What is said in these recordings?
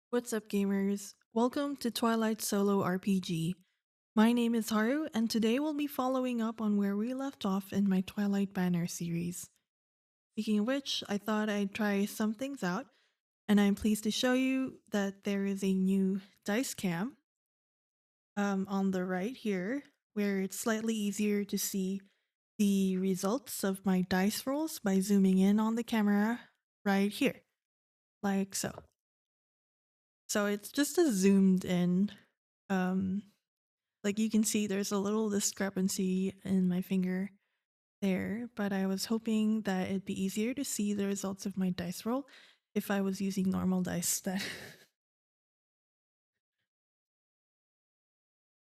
What's up, gamers? Welcome to Twilight Solo RPG. My name is Haru, and today we'll be following up on where we left off in my Twilight Banner series. Speaking of which, I thought I'd try some things out, and I'm pleased to show you that there is a new dice cam on the right here, where it's slightly easier to see the results of my dice rolls by zooming in on the camera right here, like so. So it's just a zoomed in. Um, like you can see, there's a little discrepancy in my finger there, but I was hoping that it'd be easier to see the results of my dice roll if I was using normal dice. That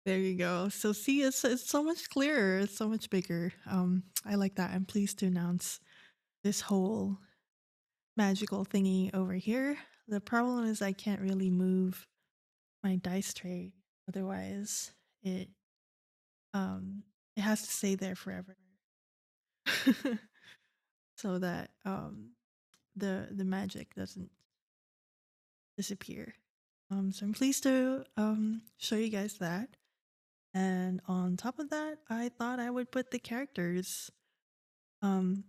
there you go. So see, it's so much clearer. It's so much bigger. I like that. I'm pleased to announce this whole magical thingy over here. The problem is I can't really move my dice tray, otherwise it um it has to stay there forever. So that the magic doesn't disappear. So I'm pleased to show you guys that. And on top of that, I thought I would put the characters um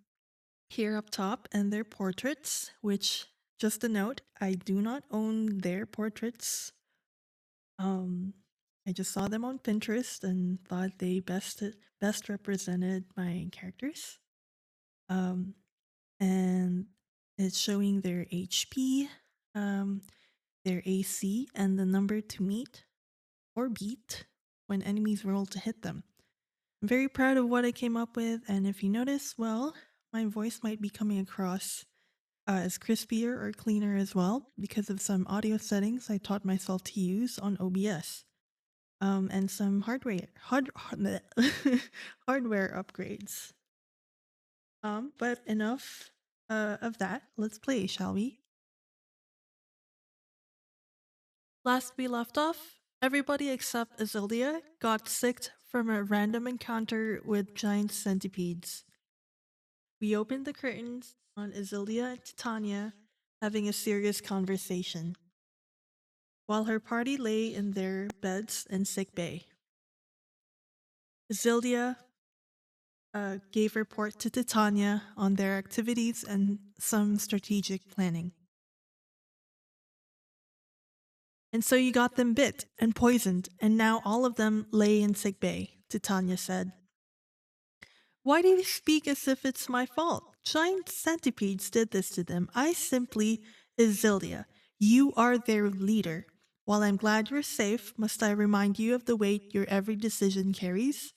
here up top and their portraits, which, just a note, I do not own their portraits. Um I just saw them on Pinterest and thought they best represented my characters. Um and it's showing their HP, um, their AC, and the number to meet or beat when enemies roll to hit them. I'm very proud of what I came up with, and if you notice, well, my voice might be coming across as crispier or cleaner as well because of some audio settings I taught myself to use on OBS. And some hardware upgrades. But enough of that. Let's play, shall we? Last we left off, everybody except Azildia got sick from a random encounter with giant centipedes. We opened the curtains on Azildia and Titania having a serious conversation, while her party lay in their beds in sick bay. Azildia gave report to Titania on their activities and some strategic planning. And so you got them bit and poisoned, and now all of them lay in sick bay, Titania said. Why do you speak as if it's my fault? Giant centipedes did this to them. I simply, Isildia, you are their leader. While I'm glad you're safe, must I remind you of the weight your every decision carries?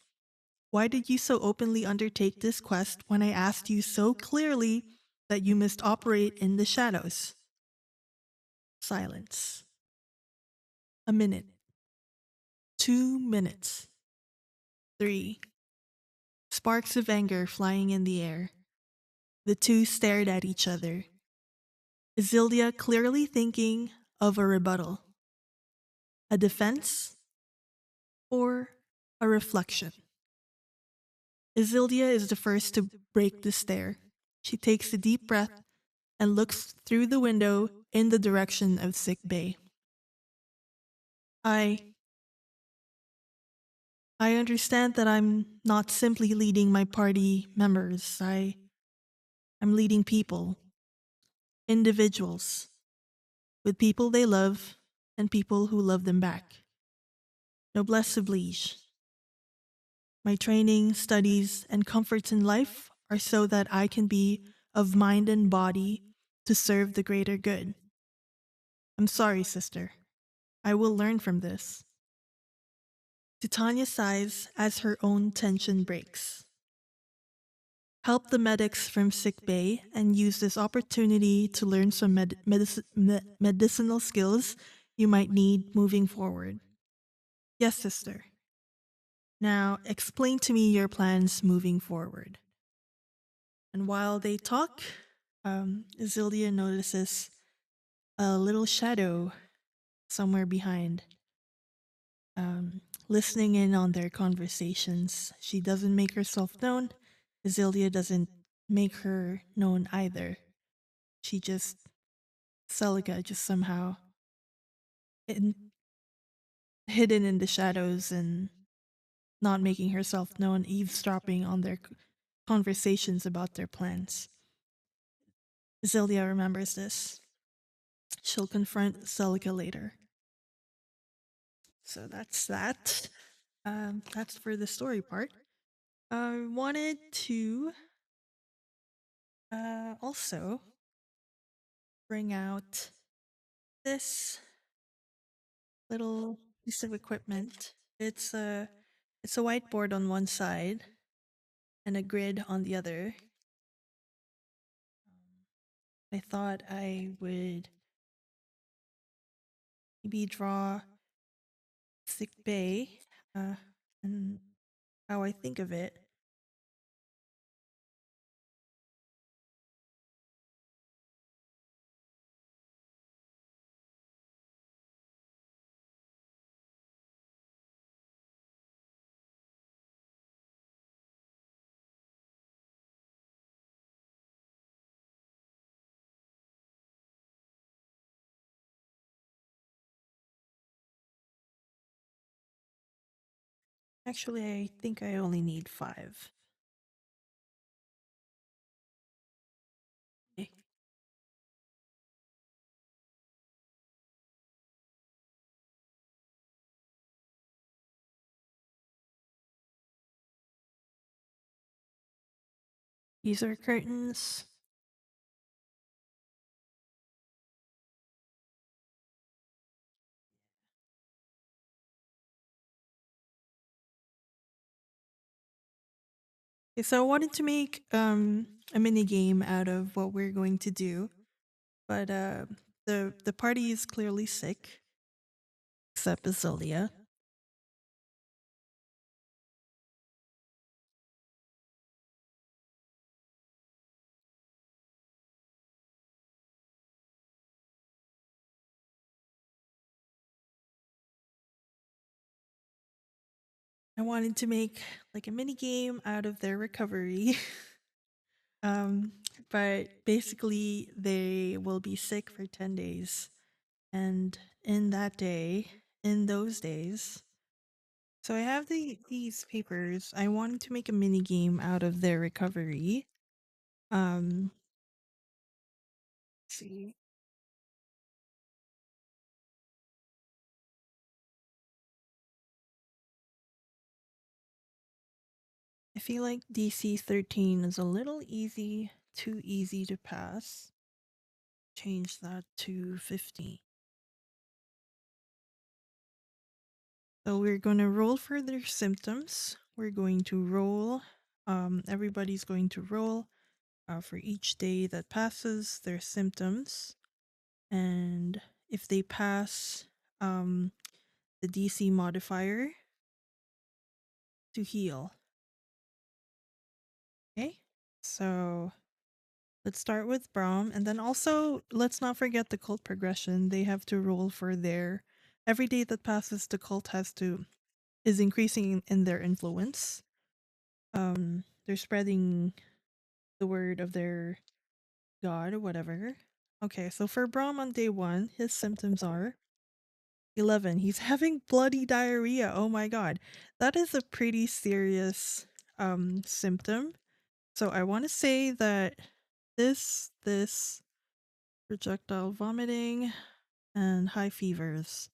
Why did you so openly undertake this quest when I asked you so clearly that you must operate in the shadows? Silence. A minute. 2 minutes. 3. Sparks of anger flying in the air. The two stared at each other. Isildia clearly thinking of a rebuttal, a defense, or a reflection. Isildia is the first to break the stare. She takes a deep breath and looks through the window in the direction of sick bay. I understand that I'm not simply leading my party members. I'm leading people, individuals, with people they love and people who love them back. Noblesse oblige. My training, studies, and comforts in life are so that I can be of mind and body to serve the greater good. I'm sorry, sister. I will learn from this. Titania sighs as her own tension breaks. Help the medics from sick bay and use this opportunity to learn some medicinal skills you might need moving forward. Yes, sister. Now, explain to me your plans moving forward. And while they talk, Isildia notices a little shadow somewhere behind, listening in on their conversations. She doesn't make herself known. Isildia doesn't make her known either. She just, Celica just somehow in, hidden in the shadows and not making herself known, eavesdropping on their conversations about their plans. Zillia remembers this. She'll confront Celica later. So that's that. That's for the story part. I wanted to also bring out this little piece of equipment. It's a whiteboard on one side and a grid on the other. I thought I would maybe draw sick bay, uh, and how I think of it. Actually, I think I only need 5. Okay. These are curtains. Okay, so I wanted to make a mini game out of what we're going to do, but the party is clearly sick, except Basilia. I wanted to make like a mini game out of their recovery. um, but basically they will be sick for 10 days. And in that day, in those days, so I have these papers. I wanted to make a mini game out of their recovery. Let's see. I feel like DC 13 is a little easy, too easy to pass. Change that to 15. So we're going to roll for their symptoms. We're going to roll, everybody's going to roll for each day that passes their symptoms. And if they pass the DC modifier to heal. Okay, so let's start with Braum. And then also, let's not forget the cult progression. They have to roll for their, every day that passes, the cult is increasing in their influence. They're spreading the word of their god or whatever. Okay, so for Braum on day 1, his symptoms are 11. He's having bloody diarrhea. Oh my god. That is a pretty serious symptom. So I want to say that this projectile vomiting and high fevers,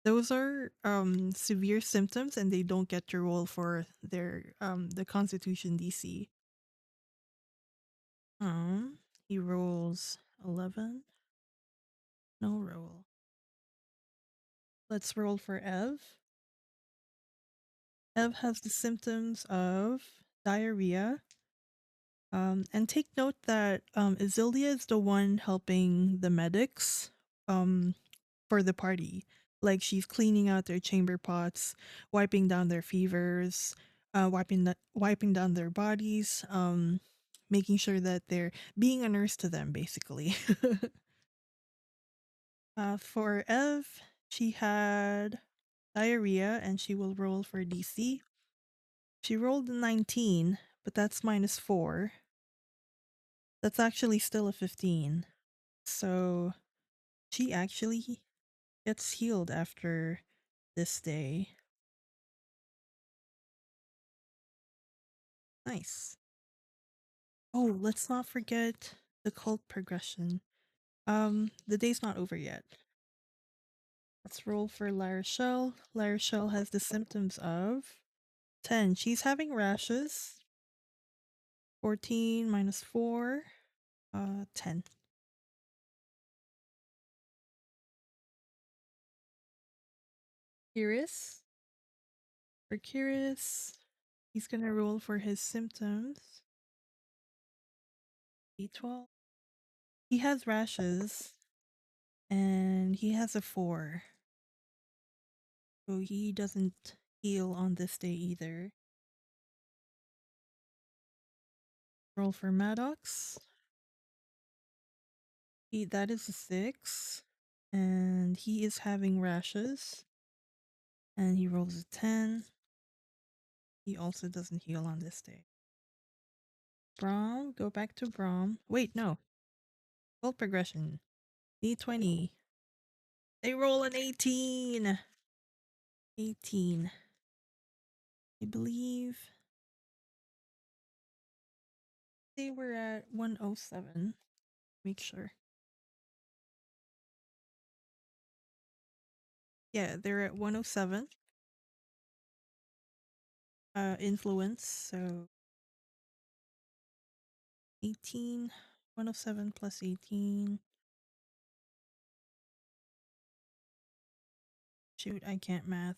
those are severe symptoms and they don't get to roll for their the constitution DC. He rolls 11. No roll. Let's roll for Ev. Ev has the symptoms of diarrhea. And take note that Isildia is the one helping the medics for the party. Like she's cleaning out their chamber pots, wiping down their fevers, wiping down their bodies, making sure that they're being a nurse to them, basically. For Ev, she had diarrhea and she will roll for DC. She rolled a 19, but that's -4. That's actually still a 15. So she actually gets healed after this day. Nice. Oh, let's not forget the cult progression. The day's not over yet. Let's roll for La Rochelle. La Rochelle has the symptoms of 10. She's having rashes. 14 minus 4, 10. Curious. For Curious, he's gonna roll for his symptoms. D12. He has rashes, and he has a 4. So he doesn't heal on this day either. Roll for Maddox. That is a 6. And he is having rashes. And he rolls a 10. He also doesn't heal on this day. Braum, go back to Braum. Wait, no. Full progression. D20. They roll an 18. 18. I believe they were at 107. Make sure. Yeah, they're at 107. Influence, so 18. 107 plus 18. Shoot, I can't math.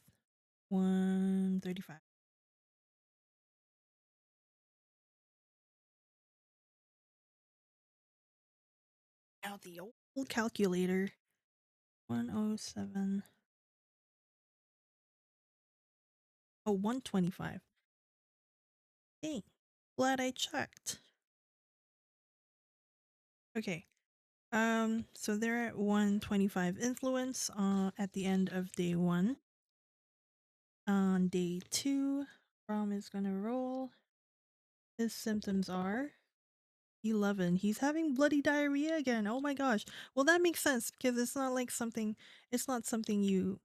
135. Now the old calculator. 107. Oh, 125. Dang. Glad I checked. Okay. So they're at 125 influence at the end of day 1. On day 2, Rom is gonna roll. His symptoms are 11. He's having bloody diarrhea again. Oh my gosh. Well, that makes sense because it's not like something. It's not something you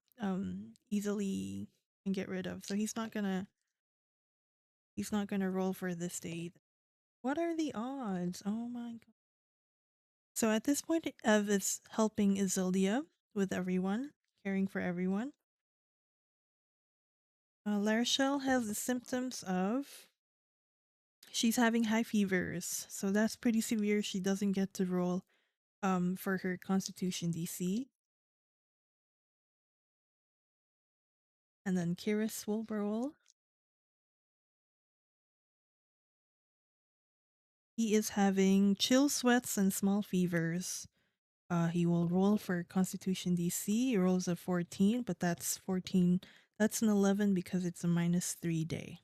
easily can get rid of. So he's not gonna. He's not gonna roll for this day either. What are the odds? Oh my god. So at this point, Ev is helping Isildia with everyone, caring for everyone. Larishelle has the symptoms of she's having high fevers, so that's pretty severe. She doesn't get to roll for her Constitution DC. And then Kiris will roll. He is having chill sweats and small fevers. He will roll for Constitution DC. He rolls a 14, but that's 14. That's an 11 because it's a -3 day.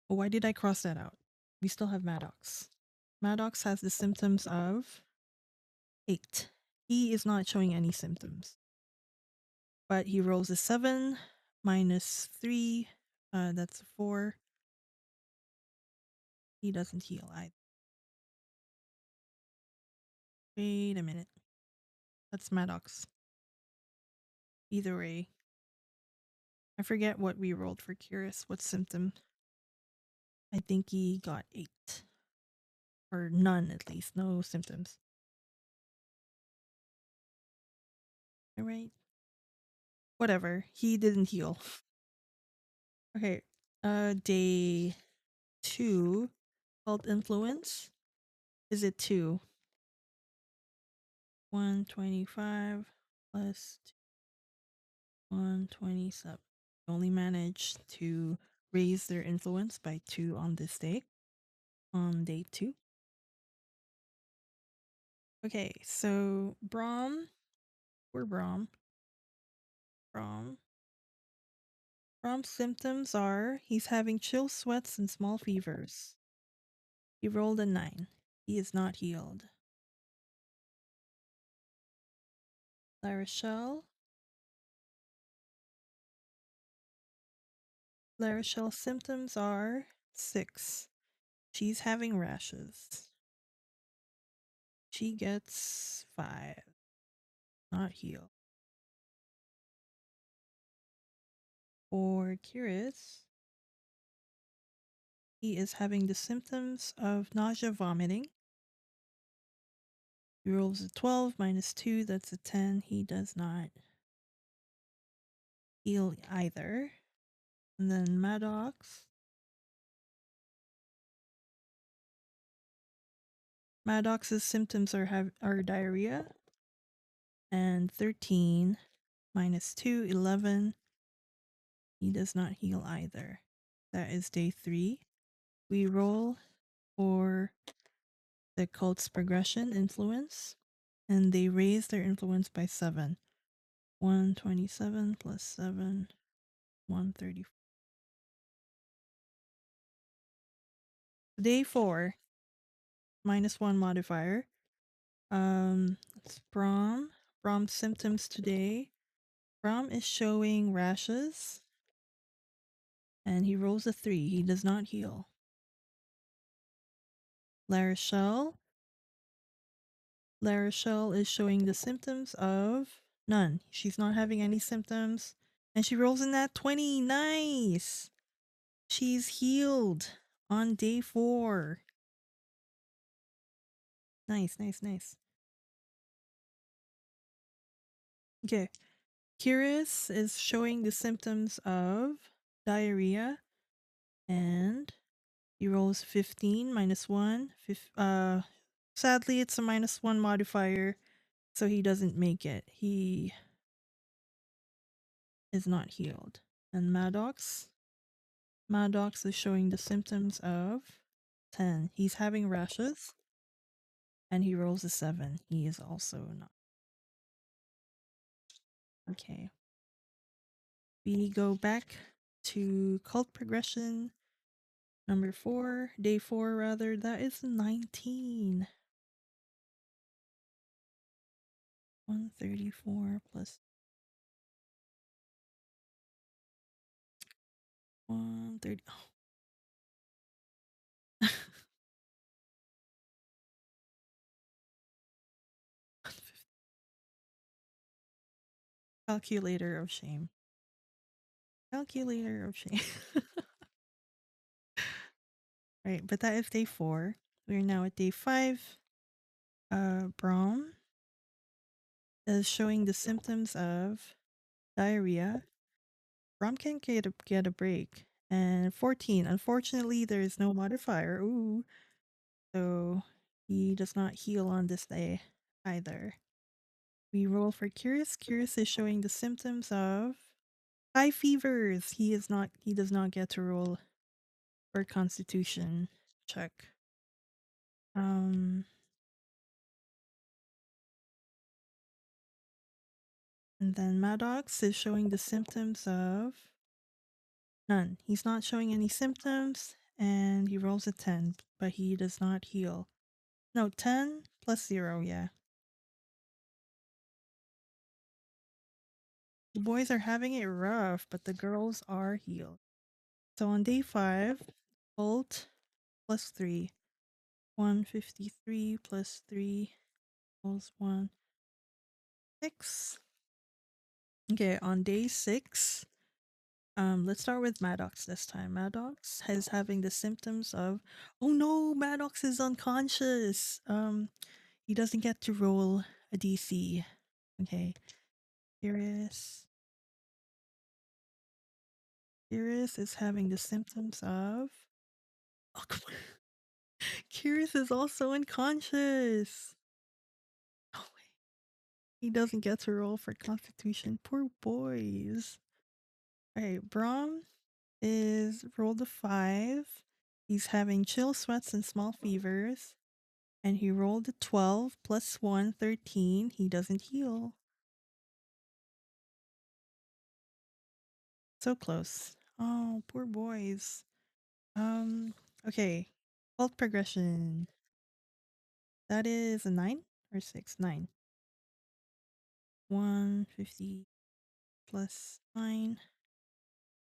Oh, why did I cross that out? We still have Maddox. Maddox has the symptoms of 8. He is not showing any symptoms. But he rolls a 7 -3. That's a 4. He doesn't heal either. Wait a minute. That's Maddox. Either way. I forget what we rolled for Curious. What symptom? I think he got 8. Or none, at least. No symptoms. Alright. Whatever. He didn't heal. Okay. Day 2. Called Influence. Is it 2? 125 plus 127. Only managed to raise their influence by 2 on this day. On day 2. Okay, so Braum. We're Braum. Braum. Brahm's symptoms are he's having chill sweats and small fevers. He rolled a 9. He is not healed. La Rochelle. La Rochelle's symptoms are 6. She's having rashes. She gets 5. not heal. For Curious, he is having the symptoms of nausea, vomiting. He rolls a 12 minus 2, that's a 10. He does not heal either. And then Maddox. Maddox's symptoms are diarrhea. And 13 minus 2, 11. He does not heal either. That is day 3. We roll for the cult's progression influence, and they raise their influence by 7. 127 plus 7, 134. Day 4, minus 1 modifier. It's Brahm. Brahm's symptoms today. Brahm is showing rashes, and he rolls a 3. He does not heal. La Rochelle. La Rochelle is showing the symptoms of none. She's not having any symptoms. And she rolls in that 20. Nice! She's healed on day 4. Nice, nice, nice. Okay. Curious is showing the symptoms of diarrhea. And he rolls 15 minus 1. Sadly, it's a minus 1 modifier, so he doesn't make it. He is not healed. And Maddox is showing the symptoms of 10. He's having rashes, and he rolls a 7. He is also not. Okay. We go back to cult progression number 4, day 4 rather. That is 19. 134 plus 130. Oh. Calculator of shame. Calculator of shame. Right, but that is day 4. We're now at day 5. Brahm is showing the symptoms of diarrhea. Brahm can get a break. And 14. Unfortunately, there is no modifier. Ooh. So he does not heal on this day either. We roll for Curious. Curious is showing the symptoms of high fevers. He does not get to roll for Constitution check. And then Maddox is showing the symptoms of none. He's not showing any symptoms, and he rolls a 10, but he does not heal. No, 10 plus 0, yeah. The boys are having it rough, but the girls are healed. So on day 5, Bolt plus 3. 153 plus 3 equals 1. 6. Okay, on day 6, let's start with Maddox this time. Maddox is having the symptoms of, oh no, Maddox is unconscious. He doesn't get to roll a DC. Okay, Curious is having the symptoms of, oh come on. Curious is also unconscious. Oh wait, he doesn't get to roll for Constitution. Poor boys. Alright, Brahm is rolled a 5. He's having chill sweats and small fevers. And he rolled a 12 plus 1, 13. He doesn't heal. So close. Oh, poor boys. Okay. Cult progression. That is a 9 or 6? 9. 150 plus 9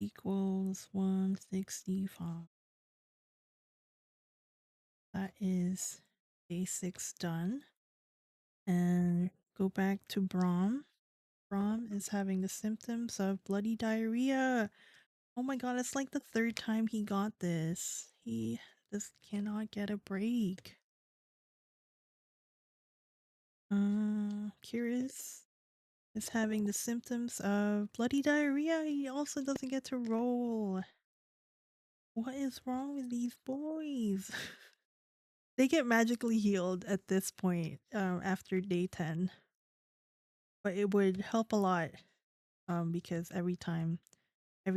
equals 165. That is day 6 done. And go back to Brahm. Brahm is having the symptoms of bloody diarrhea. Oh my god, it's like the third time he got this. He just cannot get a break. Curious is having the symptoms of bloody diarrhea. He also doesn't get to roll. What is wrong with these boys? They get magically healed at this point after day 10. But it would help a lot because every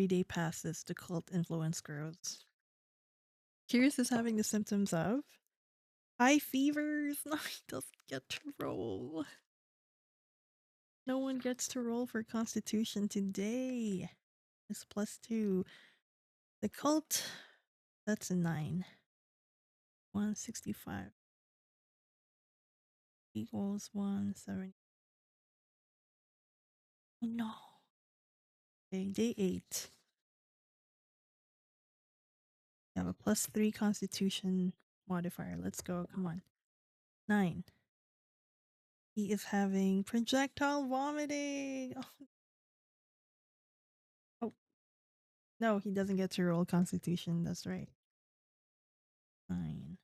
day passes, the cult influence grows. Curious is having the symptoms of high fevers. No, he doesn't get to roll. No one gets to roll for Constitution today. It's +2. The cult, that's a 9. 165 equals 170. Oh no. Okay, day 8. You have a +3 Constitution modifier. Let's go. Come on. 9. He is having projectile vomiting. Oh, oh, no, he doesn't get to roll Constitution. That's right. 9.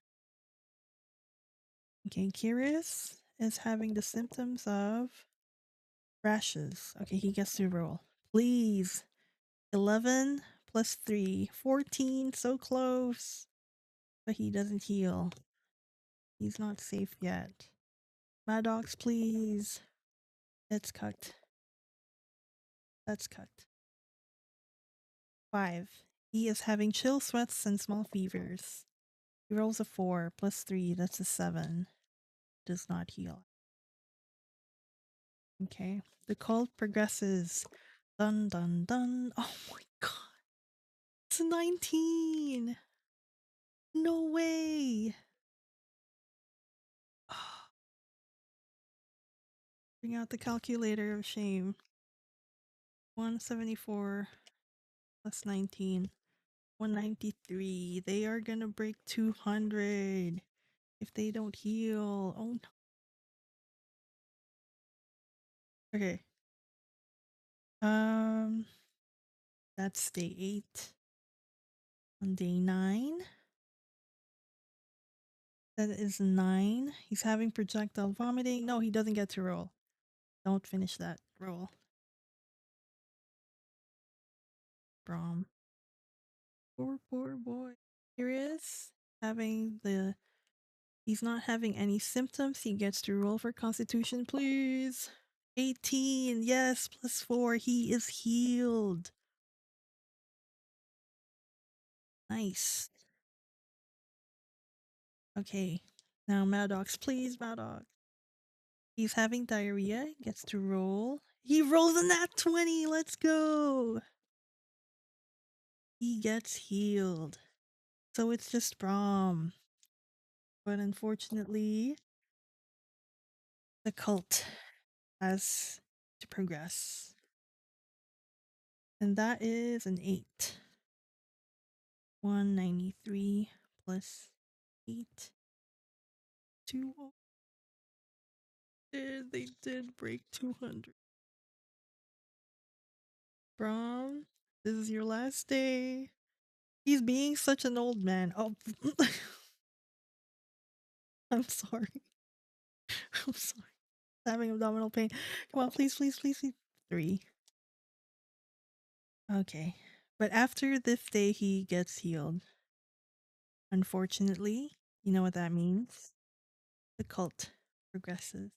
Okay, Curious is having the symptoms of rashes. Okay, he gets to roll. Please. 11 +3. 14. So close. But he doesn't heal. He's not safe yet. Maddox, please. It's cut. That's cut. 5. He is having chill sweats and small fevers. He rolls a 4 +3. That's a 7. Does not heal. Okay. The cult progresses. Dun dun dun. Oh my god. It's a 19. No way. Bring out the calculator of shame. 174 plus 19. 193. They are gonna break 200 if they don't heal. Oh no. Okay. That's day 8. On day 9. That is 9. He's having projectile vomiting. No, he doesn't get to roll. Don't finish that roll. Brom. Poor boy. Here is having the. He's not having any symptoms. He gets to roll for Constitution, please. 18. Yes, +4. He is healed. Nice. Okay. Now Maddox, please, Maddox. He's having diarrhea. Gets to roll. He rolls a nat 20. Let's go. He gets healed. So it's just Brahm. But unfortunately, the cult has to progress. And that is an 8. 193 plus 8. 2. They did break 200. Brahm, this is your last day. He's being such an old man. Oh, I'm sorry. I'm sorry. Having abdominal pain. Come on, please, please, please, please. 3. Okay. But after this day, he gets healed. Unfortunately, you know what that means? The cult progresses.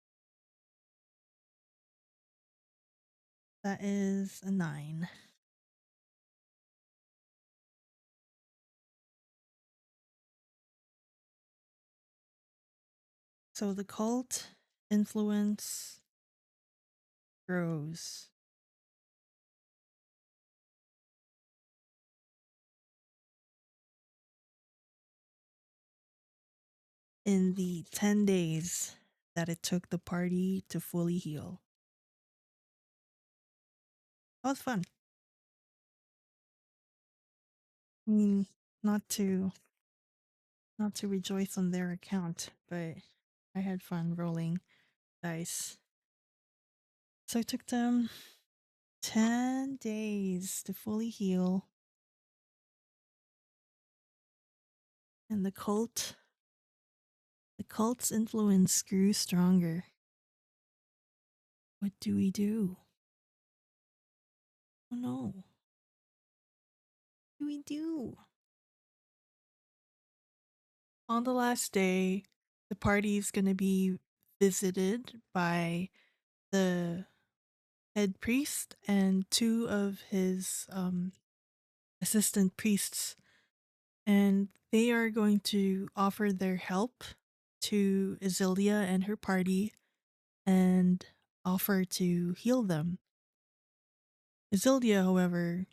That is a 9. So the cult influence grows. In the 10 days that it took the party to fully heal. That was fun. I mean, not to rejoice on their account, but I had fun rolling dice So it took them 10 days to fully heal. And the cult's influence grew stronger. What do we do? Oh no. What do we do? On the last day, the party is going to be visited by the head priest and two of his assistant priests, and they are going to offer their help to Isilia and her party and offer to heal them. Isilia, however,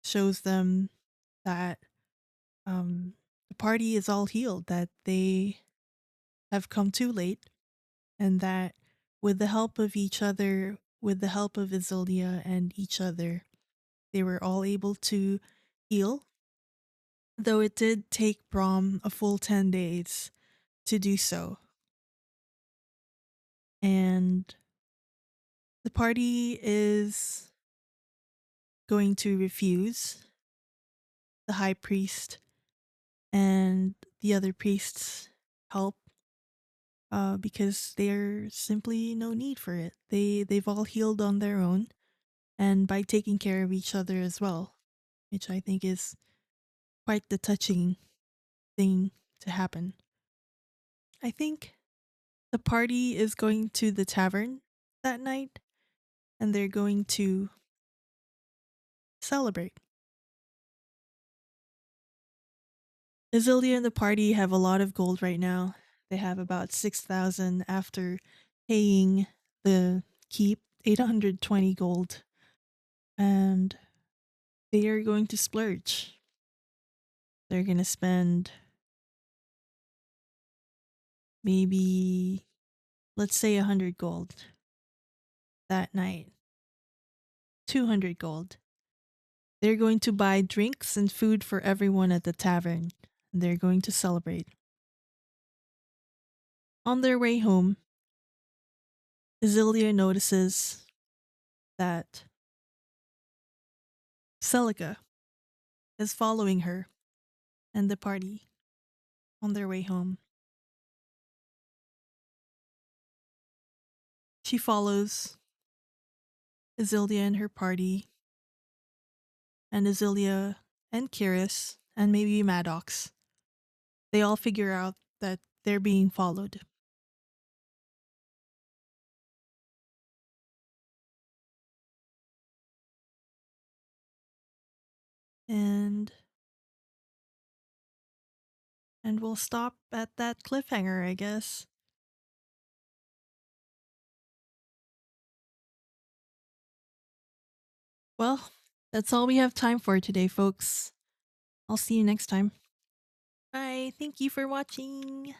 shows them that the party is all healed, that they have come too late, and that with the help of each other, with the help of Isilia and each other, they were all able to heal, though it did take Brahm a full 10 days to do so. And the party is going to refuse the high priest and the other priests' help because there's simply no need for it. They've all healed on their own, and by taking care of each other as well, which I think is quite the touching thing to happen. I think the party is going to the tavern that night, and they're going to celebrate. Isilia and the party have a lot of gold right now. They have about 6,000 after paying the keep, 820 gold. And they are going to splurge. They're going to spend maybe, let's say, 100 gold that night. 200 gold. They're going to buy drinks and food for everyone at the tavern. And they're going to celebrate. On their way home, Isilia notices that Celica is following her and the party on their way home. She follows Isilia and her party, and Isilia and Kiris, and maybe Maddox. They all figure out that they're being followed. And we'll stop at that cliffhanger, I guess. Well, that's all we have time for today, folks. I'll see you next time. Bye. Thank you for watching.